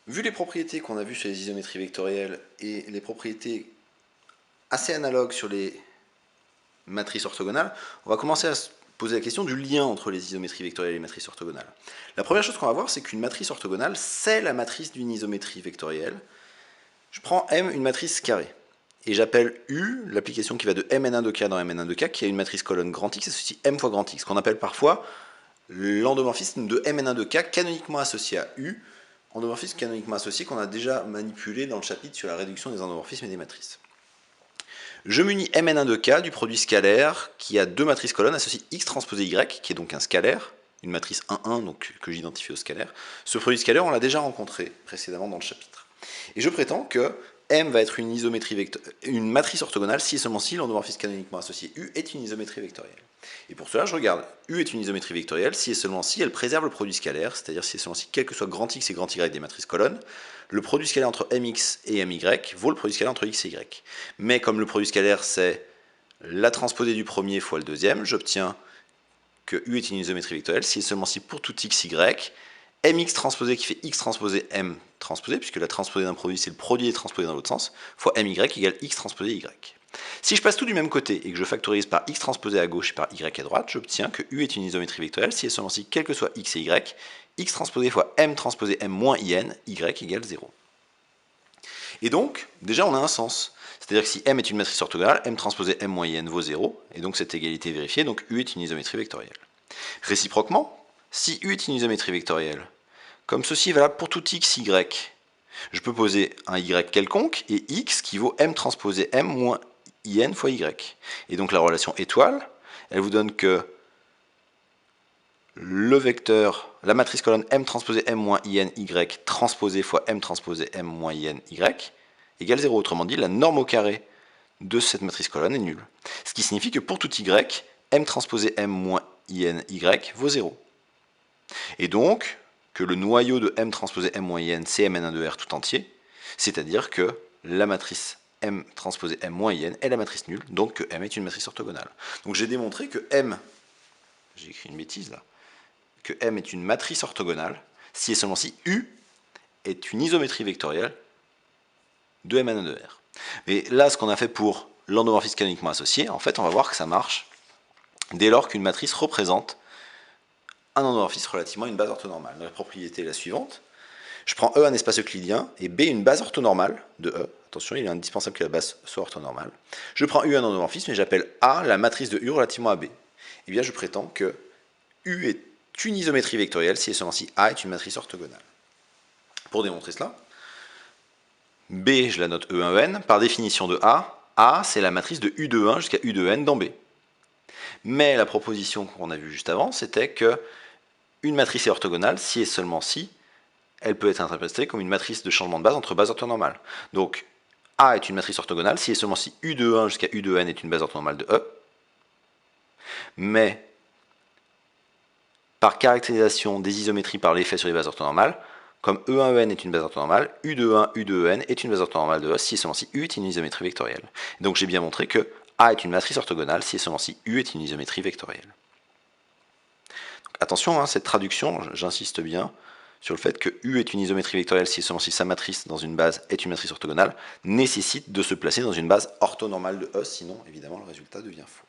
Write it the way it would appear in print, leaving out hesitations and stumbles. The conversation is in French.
Vu les propriétés qu'on a vues sur les isométries vectorielles et les propriétés assez analogues sur les matrices orthogonales, on va commencer à se poser la question du lien entre les isométries vectorielles et les matrices orthogonales. La première chose qu'on va voir, c'est qu'une matrice orthogonale, c'est la matrice d'une isométrie vectorielle. Je prends M, une matrice carrée, et j'appelle U, l'application qui va de Mn1 de K dans Mn1 de K, qui a une matrice colonne grand X associée M fois grand X, qu'on appelle parfois l'endomorphisme de Mn1 de K canoniquement associé à U, endomorphisme canoniquement associé qu'on a déjà manipulé dans le chapitre sur la réduction des endomorphismes et des matrices. Je munis Mn1 de K du produit scalaire qui a deux matrices colonnes associées X transposé Y, qui est donc un scalaire, une matrice 1,1 donc, que j'identifie au scalaire. Ce produit scalaire, on l'a déjà rencontré précédemment dans le chapitre. Et je prétends que M va être une matrice orthogonale si et seulement si l'endomorphisme canoniquement associé U est une isométrie vectorielle. Et pour cela, je regarde U est une isométrie vectorielle si et seulement si elle préserve le produit scalaire, c'est-à-dire si et seulement si, quel que soit grand X et grand Y des matrices colonnes, le produit scalaire entre Mx et My vaut le produit scalaire entre X et Y. Mais comme le produit scalaire c'est la transposée du premier fois le deuxième, j'obtiens que U est une isométrie vectorielle si et seulement si pour tout X, Y, Mx transposé qui fait X transposé M transposé, puisque la transposée d'un produit c'est le produit des transposés dans l'autre sens, fois My égale X transposé Y. Si je passe tout du même côté et que je factorise par X transposé à gauche et par Y à droite, j'obtiens que U est une isométrie vectorielle si et seulement si, quel que soit X et Y, X transposé fois M transposé M moins IN, Y égale 0. Et donc, déjà on a un sens. C'est-à-dire que si M est une matrice orthogonale, M transposé M moins IN vaut 0, et donc cette égalité est vérifiée, donc U est une isométrie vectorielle. Réciproquement, si U est une isométrie vectorielle, comme ceci est valable pour tout X, Y, je peux poser un Y quelconque, et X qui vaut M transposé M moins IN fois Y. Et donc la relation étoile, elle vous donne que le vecteur, la matrice colonne M transposé M moins IN Y transposé fois M transposé M moins IN Y égale 0. Autrement dit, la norme au carré de cette matrice colonne est nulle. Ce qui signifie que pour tout Y, M transposé M moins IN Y vaut 0. Et donc, que le noyau de M transposé M moins IN, c'est Mn1 de R tout entier, c'est-à-dire que la matrice M transposé M moins IN est la matrice nulle, donc que M est une matrice orthogonale. Donc j'ai démontré que M, j'ai écrit une bêtise là, que M est une matrice orthogonale si et seulement si U est une isométrie vectorielle de Mn1 de R. Mais là, ce qu'on a fait pour l'endomorphisme canoniquement associé, en fait, on va voir que ça marche dès lors qu'une matrice représente un endomorphisme relativement à une base orthonormale. La propriété est la suivante. Je prends E un espace euclidien et B une base orthonormale de E. Attention, il est indispensable que la base soit orthonormale. Je prends U un endomorphisme et j'appelle A la matrice de U relativement à B. Eh bien, je prétends que U est une isométrie vectorielle si et seulement si A est une matrice orthogonale. Pour démontrer cela, B, je la note E1En. Par définition de A c'est la matrice de U de 1 jusqu'à U de N dans B. Mais la proposition qu'on a vue juste avant, c'était que une matrice est orthogonale si et seulement si elle peut être interprétée comme une matrice de changement de base entre bases orthonormales. Donc, A est une matrice orthogonale si et seulement si U de 1 jusqu'à U de N est une base orthonormale de E. Mais, par caractérisation des isométries par l'effet sur les bases orthonormales, comme E1En est une base orthonormale, U de 1, U de N est une base orthonormale de E si et seulement si U est une isométrie vectorielle. Donc j'ai bien montré que A est une matrice orthogonale si et seulement si U est une isométrie vectorielle. Attention, cette traduction, j'insiste bien sur le fait que U est une isométrie vectorielle si et seulement si sa matrice dans une base est une matrice orthogonale, nécessite de se placer dans une base orthonormale de E, sinon évidemment le résultat devient faux.